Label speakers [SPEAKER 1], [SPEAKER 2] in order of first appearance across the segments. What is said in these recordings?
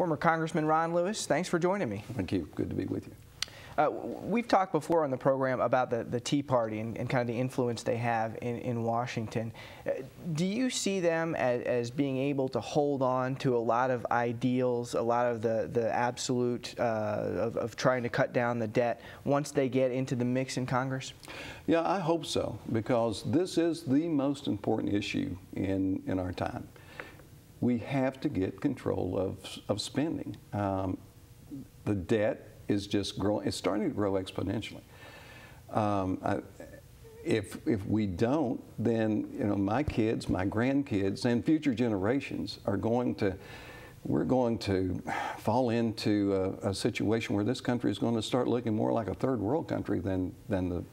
[SPEAKER 1] Former Congressman Ron Lewis, thanks for joining me.
[SPEAKER 2] Thank you. Good to be with you.
[SPEAKER 1] We've talked before on the program about the Tea Party and kind of the influence they have in Washington. Do you see them as being able to hold on to a lot of ideals, a lot of the absolute of trying to cut down the debt once they get into the mix in Congress?
[SPEAKER 2] Yeah, I hope so, because this is the most important issue in our time. We have to get control of spending. The debt is just growing. It's starting to grow exponentially. If we don't, then my kids, my grandkids, and future generations are going to. We're going to fall into a situation where this country is going to start looking more like a third world country than the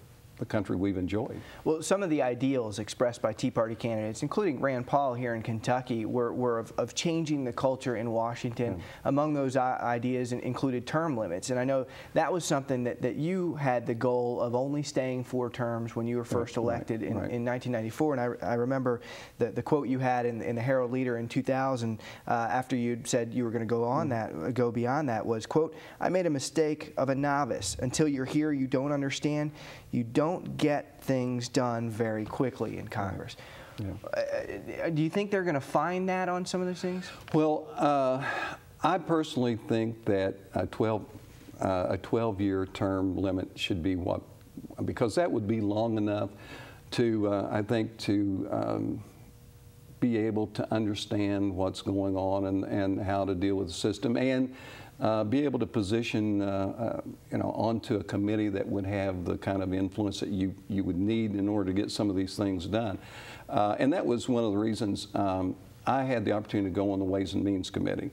[SPEAKER 2] country we've enjoyed.
[SPEAKER 1] Well, some of the ideals expressed by Tea Party candidates, including Rand Paul here in Kentucky, were of changing the culture in Washington. Yeah. Among those ideas included term limits. And I know that was something that you had the goal of only staying 4 terms when you were first elected in 1994. And I remember the quote you had in the Herald Leader in 2000 after you'd said you were going to go beyond that was, quote, "I made a mistake of a novice. Until you're here, you don't understand. You don't get things done very quickly in Congress." Yeah. Do you think they're going to find that on some of those things?
[SPEAKER 2] Well, I personally think that a 12-year term limit should be because that would be long enough to, I think, to be able to understand what's going on and how to deal with the system, and be able to position, onto a committee that would have the kind of influence that you would need in order to get some of these things done. And that was one of the reasons I had the opportunity to go on the Ways and Means Committee.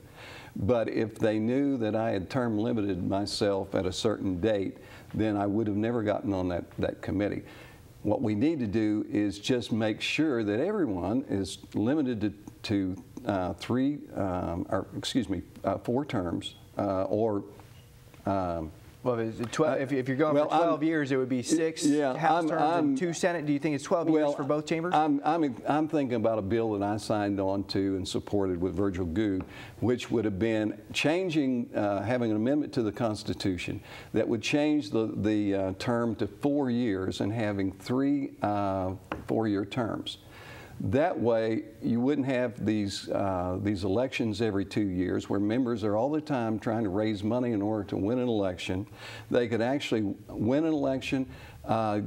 [SPEAKER 2] But if they knew that I had term limited myself at a certain date, then I would have never gotten on that committee. What we need to do is just make sure that everyone is limited to 4 terms.
[SPEAKER 1] Well, if you're going for 12 years, it would be 6 House terms and 2 Senate. Do you think it's 12 years for both chambers?
[SPEAKER 2] I'm thinking about a bill that I signed on to and supported with Virgil Goode, which would have been changing, having an amendment to the Constitution that would change the term to 4 years and having 3 4-year terms. That way, you wouldn't have these elections every 2 years where members are all the time trying to raise money in order to win an election. They could actually win an election,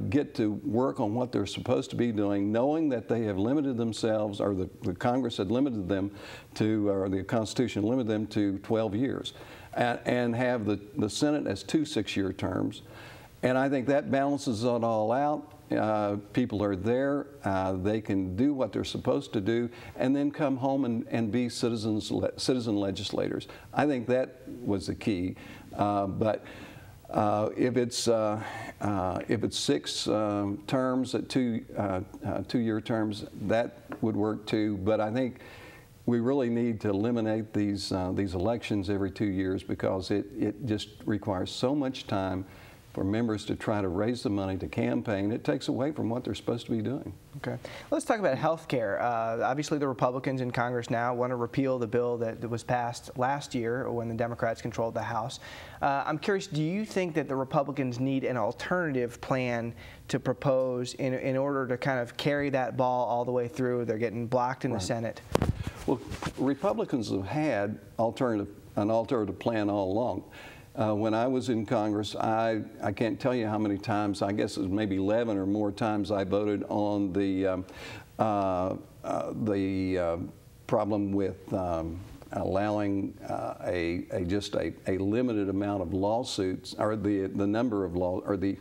[SPEAKER 2] get to work on what they're supposed to be doing, knowing that they have limited themselves, or the Congress had limited them to, or the Constitution limited them to 12 years, and have the Senate as 2 6-year terms. And I think that balances it all out. People are there, they can do what they're supposed to do, and then come home and be citizen legislators. I think that was the key. But if it's 6 terms at 2-year terms, that would work too. But I think we really need to eliminate these elections every 2 years, because it just requires so much time for members to try to raise the money to campaign. It takes away from what they're supposed to be doing.
[SPEAKER 1] Okay. Let's talk about health care. Obviously, the Republicans in Congress now want to repeal the bill that was passed last year when the Democrats controlled the House. I'm curious, do you think that the Republicans need an alternative plan to propose in order to kind of carry that ball all the way through? They're getting blocked in the Senate.
[SPEAKER 2] Well, Republicans have had an alternative plan all along. When I was in Congress, I can't tell you how many times, I guess it was maybe 11 or more times, I voted on the problem with allowing just a limited amount of lawsuits, or the number of the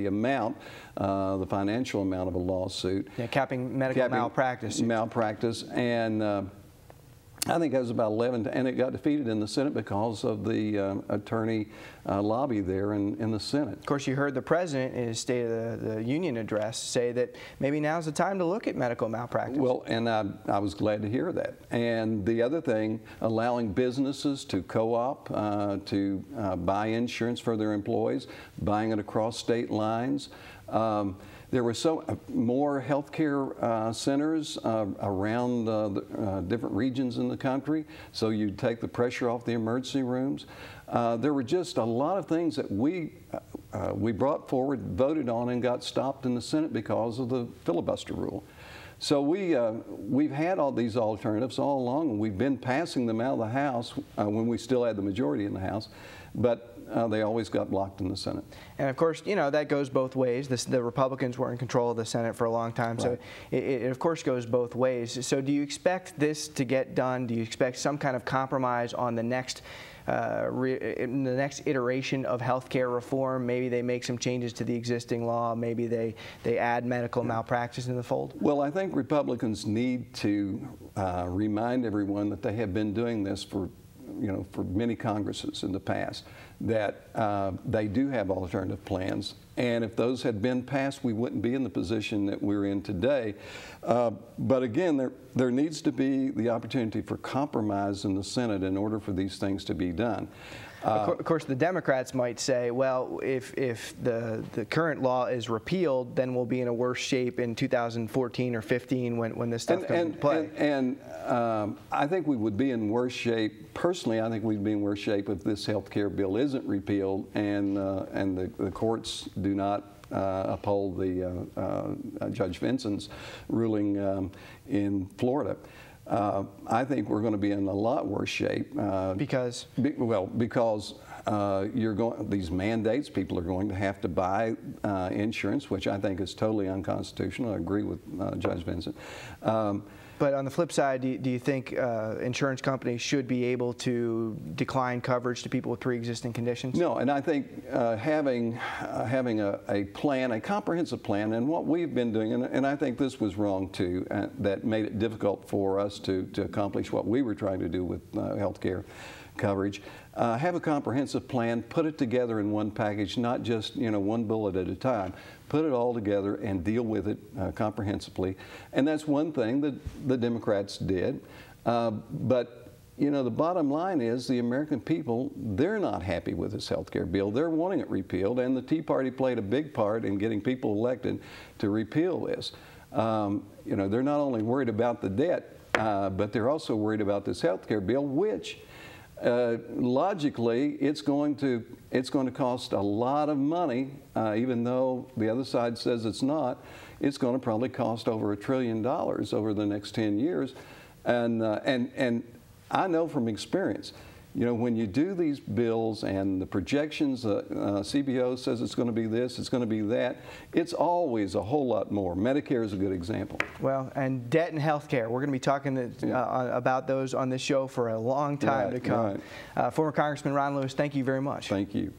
[SPEAKER 2] amount, the financial amount of a lawsuit.
[SPEAKER 1] Yeah, capping medical malpractice.
[SPEAKER 2] Malpractice, and I think that was about 11, and it got defeated in the Senate because of the attorney lobby there in the Senate.
[SPEAKER 1] Of course, you heard the president in his State of the Union address say that maybe now's the time to look at medical malpractice.
[SPEAKER 2] Well, and I was glad to hear that. And the other thing, allowing businesses to co-op, to buy insurance for their employees, buying it across state lines. There were more healthcare centers around different regions in the country, so you'd take the pressure off the emergency rooms. There were just a lot of things that we brought forward, voted on, and got stopped in the Senate because of the filibuster rule. So we've had all these alternatives all along, and we've been passing them out of the House when we still had the majority in the House, but they always got blocked in the Senate.
[SPEAKER 1] And of course, you know, that goes both ways. The Republicans were in control of the Senate for a long time, right. So it of course goes both ways. So do you expect this to get done? Do you expect some kind of compromise on the next in the next iteration of healthcare reform? Maybe they make some changes to the existing law. Maybe they add medical malpractice in the fold?
[SPEAKER 2] Well, I think Republicans need to remind everyone that they have been doing this for many Congresses in the past, that they do have alternative plans. And if those had been passed, we wouldn't be in the position that we're in today. But again, there needs to be the opportunity for compromise in the Senate in order for these things to be done.
[SPEAKER 1] Of course, the Democrats might say, well, if the current law is repealed, then we'll be in a worse shape in 2014 or 15 when this stuff comes into play.
[SPEAKER 2] And I think we would be in worse shape. Personally, I think we'd be in worse shape if this health care bill isn't repealed and the courts do not uphold the Judge Vinson's ruling in Florida. I think we're going to be in a lot worse shape.
[SPEAKER 1] Because?
[SPEAKER 2] Because these mandates, people are going to have to buy insurance, which I think is totally unconstitutional. I agree with Judge Vinson.
[SPEAKER 1] But on the flip side, do you think insurance companies should be able to decline coverage to people with pre-existing conditions?
[SPEAKER 2] No, and I think having a plan, a comprehensive plan, and what we've been doing, and I think this was wrong too, that made it difficult for us to accomplish what we were trying to do with health care coverage. Have a comprehensive plan, put it together in one package, not just one bullet at a time. Put it all together and deal with it comprehensively. And that's one thing that the Democrats did. But the bottom line is the American people, they're not happy with this health care bill. They're wanting it repealed, and the Tea Party played a big part in getting people elected to repeal this. They're not only worried about the debt, but they're also worried about this health care bill, which logically, it's going to cost a lot of money, even though the other side says it's not. It's going to probably cost over $1 trillion over the next 10 years, and I know from experience, when you do these bills and the projections, CBO says it's going to be this, it's going to be that, it's always a whole lot more. Medicare is a good example.
[SPEAKER 1] Well, and debt and health care, we're going to be talking about those on this show for a long time to come.
[SPEAKER 2] Right.
[SPEAKER 1] Former Congressman Ron Lewis, thank you very much.
[SPEAKER 2] Thank you.